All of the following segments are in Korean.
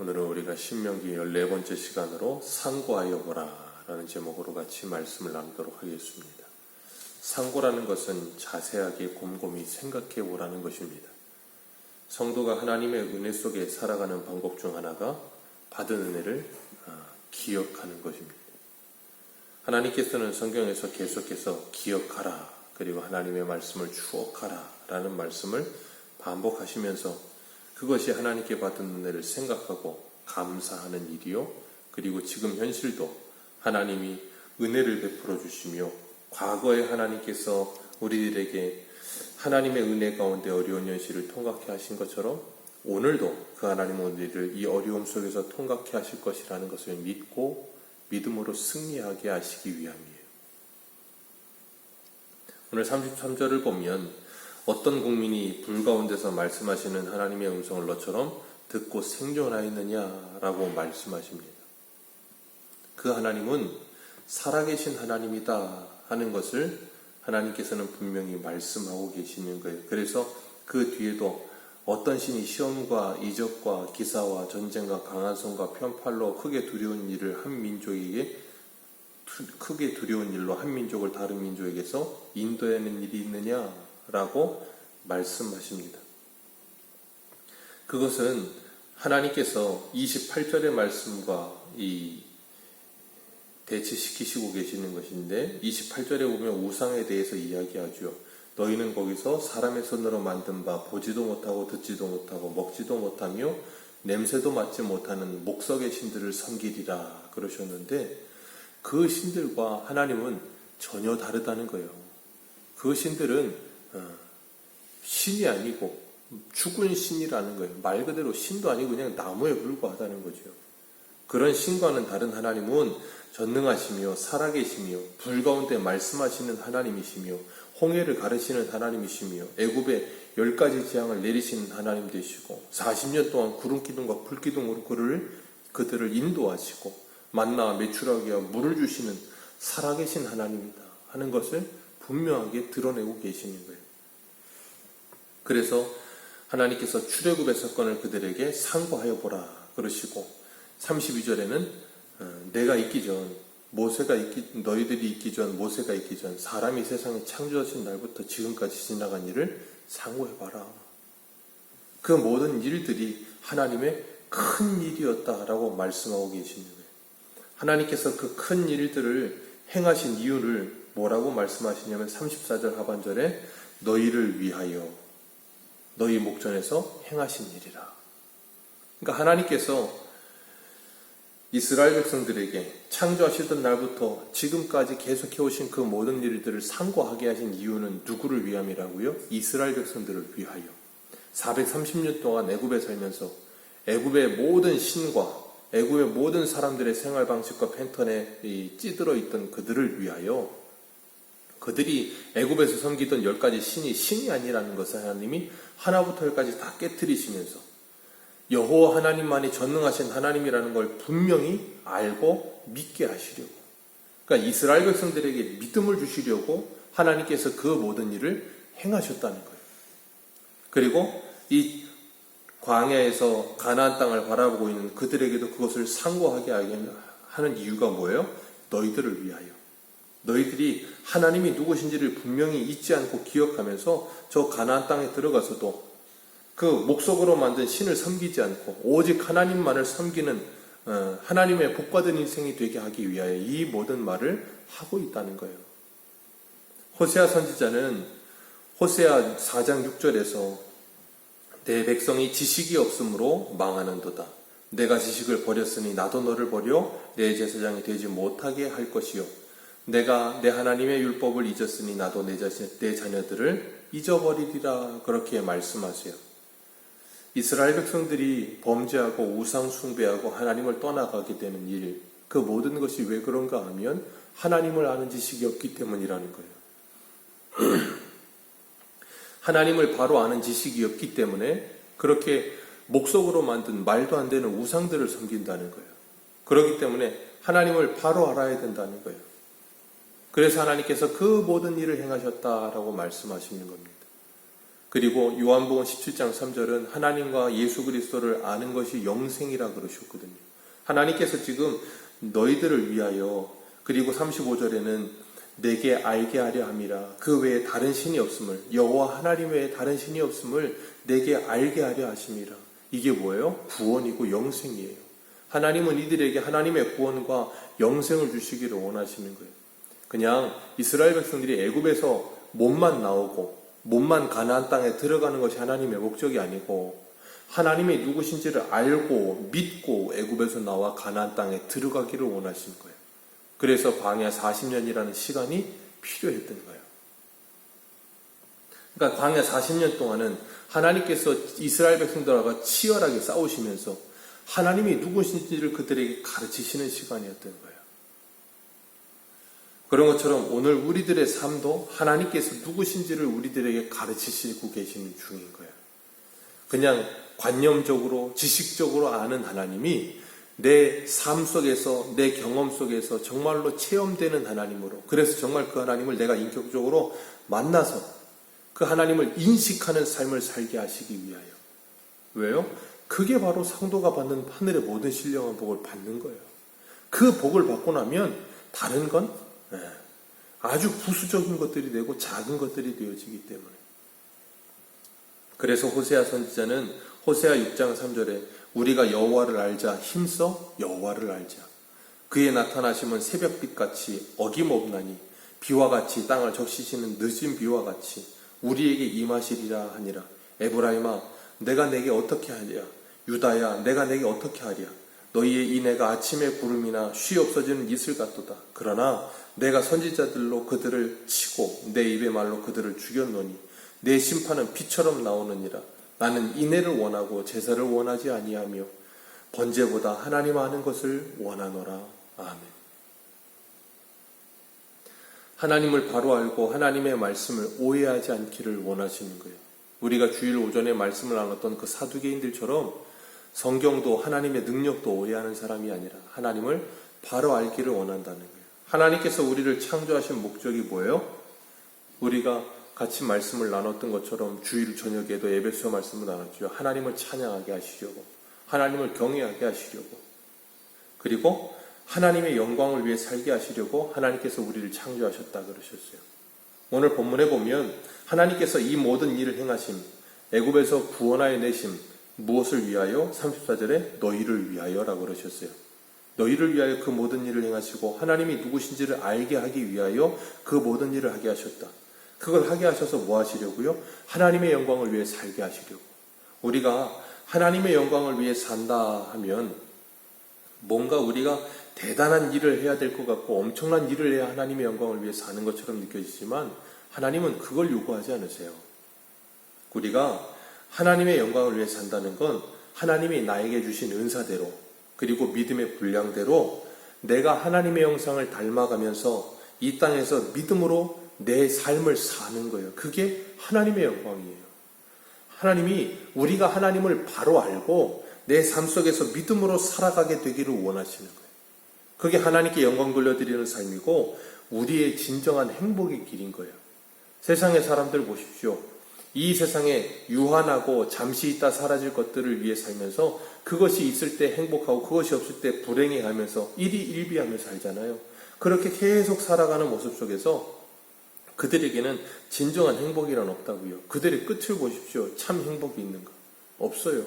오늘은 우리가 신명기 14번째 시간으로 상고하여 보라 라는 제목으로 같이 말씀을 나누도록 하겠습니다. 상고라는 것은 자세하게 곰곰이 생각해 보라는 것입니다. 성도가 하나님의 은혜 속에 살아가는 방법 중 하나가 받은 은혜를 기억하는 것입니다. 하나님께서는 성경에서 계속해서 기억하라, 그리고 하나님의 말씀을 추억하라 라는 말씀을 반복하시면서 그것이 하나님께 받은 은혜를 생각하고 감사하는 일이요, 그리고 지금 현실도 하나님이 은혜를 베풀어 주시며 과거에 하나님께서 우리들에게 하나님의 은혜 가운데 어려운 현실을 통과케 하신 것처럼 오늘도 그 하나님의 은혜를 이 어려움 속에서 통과케 하실 것이라는 것을 믿고 믿음으로 승리하게 하시기 위함이에요. 오늘 33절을 보면 어떤 국민이 불 가운데서 말씀하시는 하나님의 음성을 너처럼 듣고 생존하였느냐라고 말씀하십니다. 그 하나님은 살아계신 하나님이다 하는 것을 하나님께서는 분명히 말씀하고 계시는 거예요. 그래서 그 뒤에도 어떤 신이 시험과 이적과 기사와 전쟁과 강한 손과 편팔로 크게 두려운 일로 한 민족을 다른 민족에게서 인도하는 일이 있느냐라고 말씀하십니다. 그것은 하나님께서 28절의 말씀과 대치시키시고 계시는 것인데, 28절에 보면 우상에 대해서 이야기하죠. 너희는 거기서 사람의 손으로 만든 바 보지도 못하고 듣지도 못하고 먹지도 못하며 냄새도 맡지 못하는 목석의 신들을 섬기리라 그러셨는데, 그 신들과 하나님은 전혀 다르다는 거예요. 그 신들은 신이 아니고 죽은 신이라는 거예요. 말 그대로 신도 아니고 그냥 나무에 불과하다는 거죠. 그런 신과는 다른 하나님은 전능하시며 살아계시며 불 가운데 말씀하시는 하나님이시며 홍해를 가르시는 하나님이시며 애굽에 10가지 재앙을 내리시는 하나님 되시고 40년 동안 구름기둥과 불기둥으로 그들을 인도하시고 만나와 메추라기와 물을 주시는 살아계신 하나님이다 하는 것을 분명하게 드러내고 계시는 거예요. 그래서 하나님께서 출애굽의 사건을 그들에게 상고하여 보라 그러시고 32절에는 내가 있기 전, 너희들이 있기 전, 모세가 있기 전 사람이 세상에 창조하신 날부터 지금까지 지나간 일을 상고해봐라. 그 모든 일들이 하나님의 큰 일이었다라고 말씀하고 계시는 거예요. 하나님께서 그 큰 일들을 행하신 이유를 뭐라고 말씀하시냐면 34절 하반절에 너희를 위하여 너희 목전에서 행하신 일이라. 그러니까 하나님께서 이스라엘 백성들에게 창조하시던 날부터 지금까지 계속해 오신 그 모든 일들을 상고하게 하신 이유는 누구를 위함이라고요? 이스라엘 백성들을 위하여. 430년 동안 애굽에 살면서 애굽의 모든 신과 애굽의 모든 사람들의 생활 방식과 패턴에 찌들어 있던 그들을 위하여, 그들이 애굽에서 섬기던 10가지 신이 아니라는 것을 하나님이 하나부터 10까지 다 깨트리시면서 여호와 하나님만이 전능하신 하나님이라는 걸 분명히 알고 믿게 하시려고, 그러니까 이스라엘 백성들에게 믿음을 주시려고 하나님께서 그 모든 일을 행하셨다는 거예요. 그리고 이 광야에서 가나안 땅을 바라보고 있는 그들에게도 그것을 상고하게 하는 이유가 뭐예요? 너희들을 위하여. 너희들이 하나님이 누구신지를 분명히 잊지 않고 기억하면서 저 가나안 땅에 들어가서도 그 목석으로 만든 신을 섬기지 않고 오직 하나님만을 섬기는 하나님의 복받은 인생이 되게 하기 위하여 이 모든 말을 하고 있다는 거예요. 호세아 선지자는 호세아 4장 6절에서 내 백성이 지식이 없으므로 망하는도다. 내가 지식을 버렸으니 나도 너를 버려 내 제사장이 되지 못하게 할 것이요. 내가 내 하나님의 율법을 잊었으니 나도 내 자녀들을 잊어버리리라. 그렇게 말씀하세요. 이스라엘 백성들이 범죄하고 우상 숭배하고 하나님을 떠나가게 되는 일, 그 모든 것이 왜 그런가 하면 하나님을 아는 지식이 없기 때문이라는 거예요. 하나님을 바로 아는 지식이 없기 때문에 그렇게 목석으로 만든 말도 안 되는 우상들을 섬긴다는 거예요. 그렇기 때문에 하나님을 바로 알아야 된다는 거예요. 그래서 하나님께서 그 모든 일을 행하셨다라고 말씀하시는 겁니다. 그리고 요한복음 17장 3절은 하나님과 예수 그리스도를 아는 것이 영생이라 그러셨거든요. 하나님께서 지금 너희들을 위하여, 그리고 35절에는 내게 알게 하려 함이라, 그 외에 다른 신이 없음을, 여호와 하나님 외에 다른 신이 없음을 내게 알게 하려 하심이라. 이게 뭐예요? 구원이고 영생이에요. 하나님은 이들에게 하나님의 구원과 영생을 주시기를 원하시는 거예요. 그냥 이스라엘 백성들이 애굽에서 몸만 나오고 몸만 가나안 땅에 들어가는 것이 하나님의 목적이 아니고, 하나님이 누구신지를 알고 믿고 애굽에서 나와 가나안 땅에 들어가기를 원하신 거예요. 그래서 광야 40년이라는 시간이 필요했던 거예요. 그러니까 광야 40년 동안은 하나님께서 이스라엘 백성들과 치열하게 싸우시면서 하나님이 누구신지를 그들에게 가르치시는 시간이었던 거예요. 그런 것처럼 오늘 우리들의 삶도 하나님께서 누구신지를 우리들에게 가르치시고 계시는 중인 거예요. 그냥 관념적으로 지식적으로 아는 하나님이 내 삶 속에서, 내 경험 속에서 정말로 체험되는 하나님으로, 그래서 정말 그 하나님을 내가 인격적으로 만나서 그 하나님을 인식하는 삶을 살게 하시기 위하여. 왜요? 그게 바로 성도가 받는 하늘의 모든 신령한 복을 받는 거예요. 그 복을 받고 나면 다른 건 아주 부수적인 것들이 되고 작은 것들이 되어지기 때문에. 그래서 호세아 선지자는 호세아 6장 3절에 우리가 여호와를 알자, 힘써 여호와를 알자. 그의 나타나심은 새벽빛같이 어김없나니 비와 같이 땅을 적시시는 늦은 비와 같이 우리에게 임하시리라 하니라. 에브라임아 내가 내게 어떻게 하랴? 유다야 내가 내게 어떻게 하랴? 너희의 인애가 아침의 구름이나 쉬 없어지는 이슬 같도다. 그러나 내가 선지자들로 그들을 치고 내 입의 말로 그들을 죽였노니 내 심판은 비처럼 나오느니라. 나는 인애를 원하고 제사를 원하지 아니하며 번제보다 하나님 아는 것을 원하노라. 아멘. 하나님을 바로 알고 하나님의 말씀을 오해하지 않기를 원하시는 거예요. 우리가 주일 오전에 말씀을 나눴던 그 사두개인들처럼 성경도 하나님의 능력도 오해하는 사람이 아니라 하나님을 바로 알기를 원한다는 거예요. 하나님께서 우리를 창조하신 목적이 뭐예요? 우리가 같이 말씀을 나눴던 것처럼 주일 저녁에도 에베소 말씀을 나눴죠. 하나님을 찬양하게 하시려고, 하나님을 경외하게 하시려고, 그리고 하나님의 영광을 위해 살게 하시려고 하나님께서 우리를 창조하셨다 그러셨어요. 오늘 본문에 보면 하나님께서 이 모든 일을 행하심, 애굽에서 구원하여 내심, 무엇을 위하여? 34절에 너희를 위하여라고 그러셨어요. 너희를 위하여 그 모든 일을 행하시고 하나님이 누구신지를 알게 하기 위하여 그 모든 일을 하게 하셨다. 그걸 하게 하셔서 뭐 하시려고요? 하나님의 영광을 위해 살게 하시려고. 우리가 하나님의 영광을 위해 산다 하면 뭔가 우리가 대단한 일을 해야 될 것 같고 엄청난 일을 해야 하나님의 영광을 위해 사는 것처럼 느껴지지만 하나님은 그걸 요구하지 않으세요. 우리가 하나님의 영광을 위해 산다는 건 하나님이 나에게 주신 은사대로, 그리고 믿음의 분량대로 내가 하나님의 형상을 닮아가면서 이 땅에서 믿음으로 내 삶을 사는 거예요. 그게 하나님의 영광이에요. 하나님이 우리가 하나님을 바로 알고 내 삶 속에서 믿음으로 살아가게 되기를 원하시는 거예요. 그게 하나님께 영광 돌려드리는 삶이고 우리의 진정한 행복의 길인 거예요. 세상의 사람들 보십시오. 이 세상에 유한하고 잠시 있다 사라질 것들을 위해 살면서 그것이 있을 때 행복하고 그것이 없을 때 불행해하면서 일희일비하며 살잖아요. 그렇게 계속 살아가는 모습 속에서 그들에게는 진정한 행복이란 없다고요. 그들의 끝을 보십시오. 참 행복이 있는 거 없어요.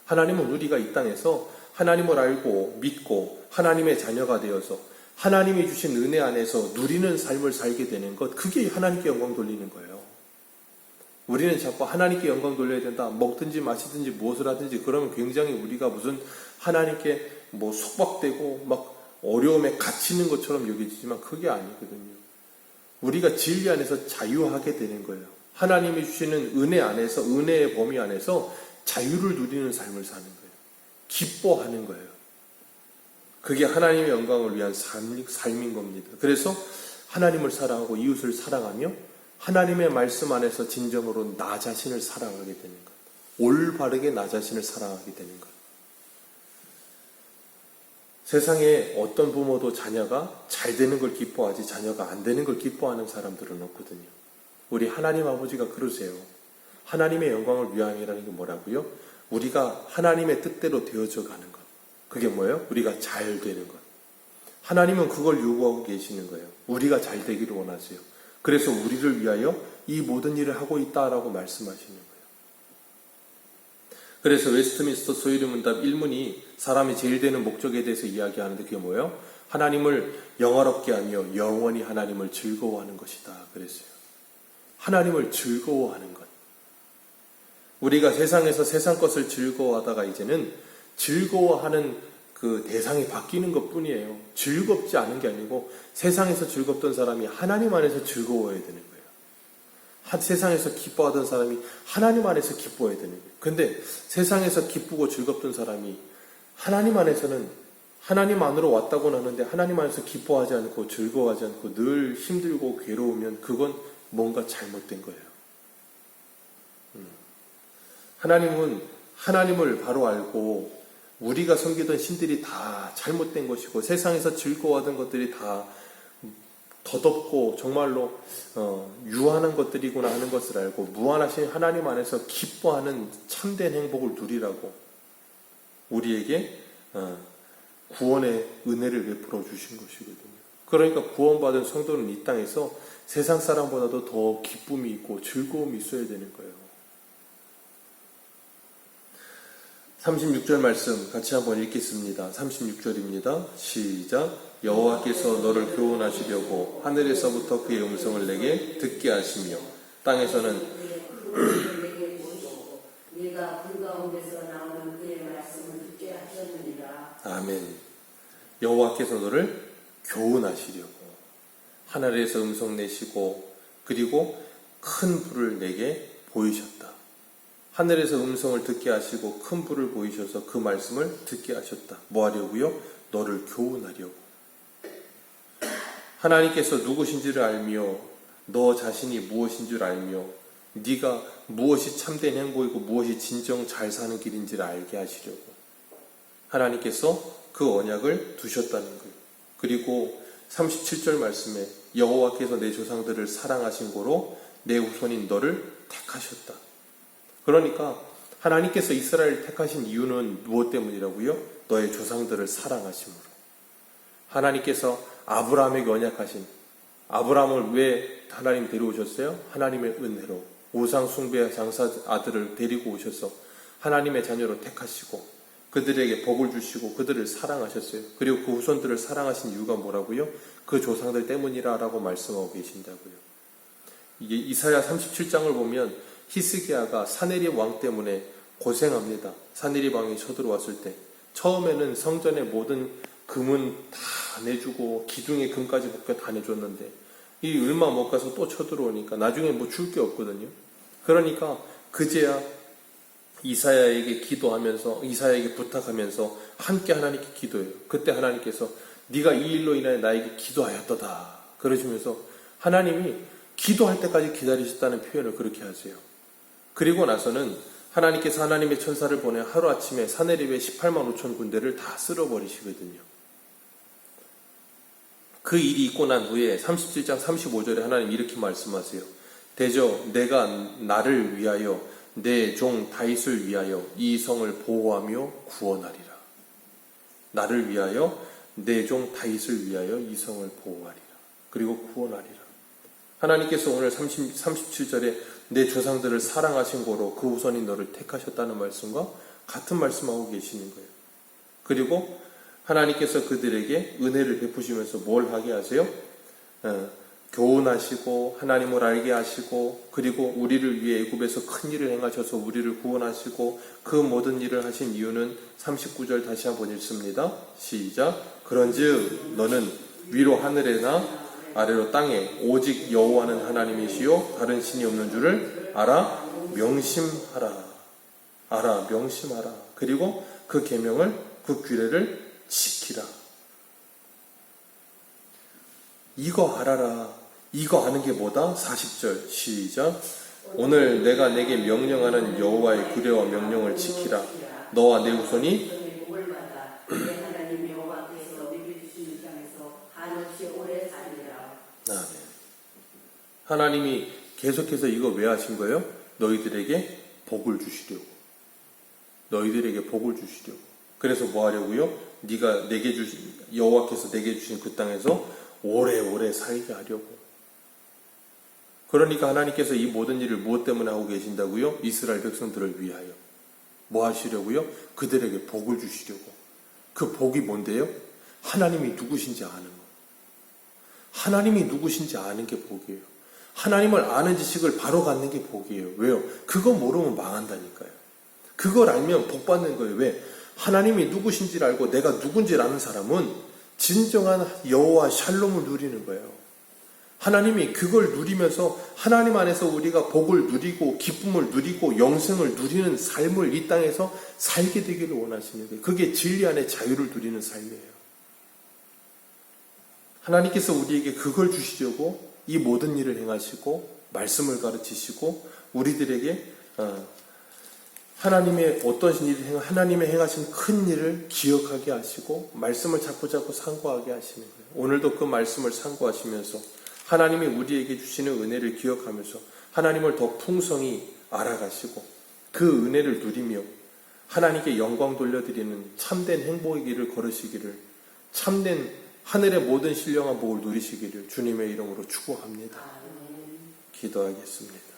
하나님은 우리가 이 땅에서 하나님을 알고 믿고 하나님의 자녀가 되어서 하나님이 주신 은혜 안에서 누리는 삶을 살게 되는 것, 그게 하나님께 영광 돌리는 거예요. 우리는 자꾸 하나님께 영광 돌려야 된다. 먹든지 마시든지 무엇을 하든지 그러면 굉장히 우리가 무슨 하나님께 속박되고 막 어려움에 갇히는 것처럼 여겨지지만 그게 아니거든요. 우리가 진리 안에서 자유하게 되는 거예요. 하나님이 주시는 은혜 안에서, 은혜의 범위 안에서 자유를 누리는 삶을 사는 거예요. 기뻐하는 거예요. 그게 하나님의 영광을 위한 삶인 겁니다. 그래서 하나님을 사랑하고 이웃을 사랑하며 하나님의 말씀 안에서 진정으로 나 자신을 사랑하게 되는 것. 올바르게 나 자신을 사랑하게 되는 것. 세상에 어떤 부모도 자녀가 잘 되는 걸 기뻐하지 자녀가 안 되는 걸 기뻐하는 사람들은 없거든요. 우리 하나님 아버지가 그러세요. 하나님의 영광을 위함이라는 게 뭐라고요? 우리가 하나님의 뜻대로 되어져 가는 것. 그게 뭐예요? 우리가 잘 되는 것. 하나님은 그걸 요구하고 계시는 거예요. 우리가 잘 되기를 원하세요. 그래서 우리를 위하여 이 모든 일을 하고 있다라고 말씀하시는 거예요. 그래서 웨스트민스터 소유리 문답 1문이 사람이 제일 되는 목적에 대해서 이야기하는데 그게 뭐예요? 하나님을 영화롭게 하며 영원히 하나님을 즐거워하는 것이다. 그랬어요. 하나님을 즐거워하는 것. 우리가 세상에서 세상 것을 즐거워하다가 이제는 즐거워하는 그 대상이 바뀌는 것 뿐이에요. 즐겁지 않은 게 아니고 세상에서 즐겁던 사람이 하나님 안에서 즐거워야 되는 거예요. 세상에서 기뻐하던 사람이 하나님 안에서 기뻐해야 되는 거예요. 근데 세상에서 기쁘고 즐겁던 사람이 하나님 안에서는 하나님 안으로 왔다고는 하는데 하나님 안에서 기뻐하지 않고 즐거워하지 않고 늘 힘들고 괴로우면 그건 뭔가 잘못된 거예요. 하나님은 하나님을 바로 알고 우리가 섬기던 신들이 다 잘못된 것이고 세상에서 즐거워하던 것들이 다 더덥고 정말로 유한한 것들이구나 하는 것을 알고 무한하신 하나님 안에서 기뻐하는 참된 행복을 누리라고 우리에게 구원의 은혜를 베풀어 주신 것이거든요. 그러니까 구원받은 성도는 이 땅에서 세상 사람보다도 더 기쁨이 있고 즐거움이 있어야 되는 거예요. 36절 말씀 같이 한번 읽겠습니다. 36절입니다. 시작. 여호와께서 너를 교훈하시려고 하늘에서부터 그의 음성을 내게 듣게 하시며 땅에서는 네가 불 가운데서 나오는 그의 말씀을 듣게 하셨느니라. 아멘. 여호와께서 너를 교훈하시려고 하늘에서 음성 내시고 그리고 큰 불을 내게 보이셨다. 하늘에서 음성을 듣게 하시고 큰 불을 보이셔서 그 말씀을 듣게 하셨다. 뭐 하려고요? 너를 교훈하려고. 하나님께서 누구신지를 알며 너 자신이 무엇인 줄 알며 네가 무엇이 참된 행복이고 무엇이 진정 잘 사는 길인지를 알게 하시려고 하나님께서 그 언약을 두셨다는 거예요. 그리고 37절 말씀에 여호와께서 내 조상들을 사랑하신 고로 내 후손인 너를 택하셨다. 그러니까 하나님께서 이스라엘을 택하신 이유는 무엇 때문이라고요? 너의 조상들을 사랑하심으로. 하나님께서 아브라함에게 언약하신 아브라함을 왜 하나님 데려오셨어요? 하나님의 은혜로 우상 숭배 장사 아들을 데리고 오셔서 하나님의 자녀로 택하시고 그들에게 복을 주시고 그들을 사랑하셨어요. 그리고 그 후손들을 사랑하신 이유가 뭐라고요? 그 조상들 때문이라고 말씀하고 계신다고요. 이게 이사야 37장을 보면 히스기야가 사네립 왕 때문에 고생합니다. 사네립 왕이 쳐들어왔을 때 처음에는 성전의 모든 금은 다 내주고 기둥의 금까지 벗겨 다 내줬는데 이 얼마 못 가서 또 쳐들어오니까 나중에 뭐 줄 게 없거든요. 그러니까 그제야 이사야에게 기도하면서 이사야에게 부탁하면서 함께 하나님께 기도해요. 그때 하나님께서 네가 이 일로 인하여 나에게 기도하였도다 그러시면서 하나님이 기도할 때까지 기다리셨다는 표현을 그렇게 하세요. 그리고 나서는 하나님께서 하나님의 천사를 보내 하루아침에 사네립의 18만 5천 군대를 다 쓸어버리시거든요. 그 일이 있고 난 후에 37장 35절에 하나님 이렇게 말씀하세요. 대저 내가 나를 위하여 내 종 다윗을 위하여 이 성을 보호하며 구원하리라. 나를 위하여 내 종 다윗을 위하여 이 성을 보호하리라. 그리고 구원하리라. 하나님께서 오늘 37절에 내 조상들을 사랑하신 고로 그 후손인 너를 택하셨다는 말씀과 같은 말씀하고 계시는 거예요. 그리고 하나님께서 그들에게 은혜를 베푸시면서 뭘 하게 하세요? 교훈하시고 하나님을 알게 하시고 그리고 우리를 위해 애굽에서 큰 일을 행하셔서 우리를 구원하시고 그 모든 일을 하신 이유는 39절 다시 한번 읽습니다. 시작. 그런즉 너는 위로 하늘에나 아래로 땅에 오직 여호와는 하나님이시요 다른 신이 없는 줄을 알아 명심하라. 알아 명심하라. 그리고 그 계명을 그 규례를 지키라. 이거 알아라. 이거 아는 게 뭐다? 40절 시작. 오늘 내가 내게 명령하는 여호와의 규례와 명령을 지키라. 너와 내 후손이 아멘. 하나님이 계속해서 이거 왜 하신 거예요? 너희들에게 복을 주시려고. 너희들에게 복을 주시려고. 그래서 뭐 하려고요? 네가 내게 주신, 여호와께서 내게 주신 그 땅에서 오래오래 살게 하려고. 그러니까 하나님께서 이 모든 일을 무엇 때문에 하고 계신다고요? 이스라엘 백성들을 위하여. 뭐 하시려고요? 그들에게 복을 주시려고. 그 복이 뭔데요? 하나님이 누구신지 아는 거. 하나님이 누구신지 아는 게 복이에요. 하나님을 아는 지식을 바로 갖는 게 복이에요. 왜요? 그거 모르면 망한다니까요. 그걸 알면 복 받는 거예요. 왜? 하나님이 누구신지를 알고 내가 누군지를 아는 사람은 진정한 여호와 샬롬을 누리는 거예요. 하나님이 그걸 누리면서 하나님 안에서 우리가 복을 누리고 기쁨을 누리고 영생을 누리는 삶을 이 땅에서 살게 되기를 원하시는 거예요. 그게 진리 안에 자유를 누리는 삶이에요. 하나님께서 우리에게 그걸 주시려고 이 모든 일을 행하시고 말씀을 가르치시고 우리들에게 하나님의 어떤 일을 하나님의 행하신 큰 일을 기억하게 하시고 말씀을 자꾸 상고하게 하시는 거예요. 오늘도 그 말씀을 상고하시면서 하나님이 우리에게 주시는 은혜를 기억하면서 하나님을 더 풍성히 알아가시고 그 은혜를 누리며 하나님께 영광 돌려드리는 참된 행복의 길을 걸으시기를, 참된 하늘의 모든 신령한 복을 누리시기를 주님의 이름으로 축복합니다. 기도하겠습니다.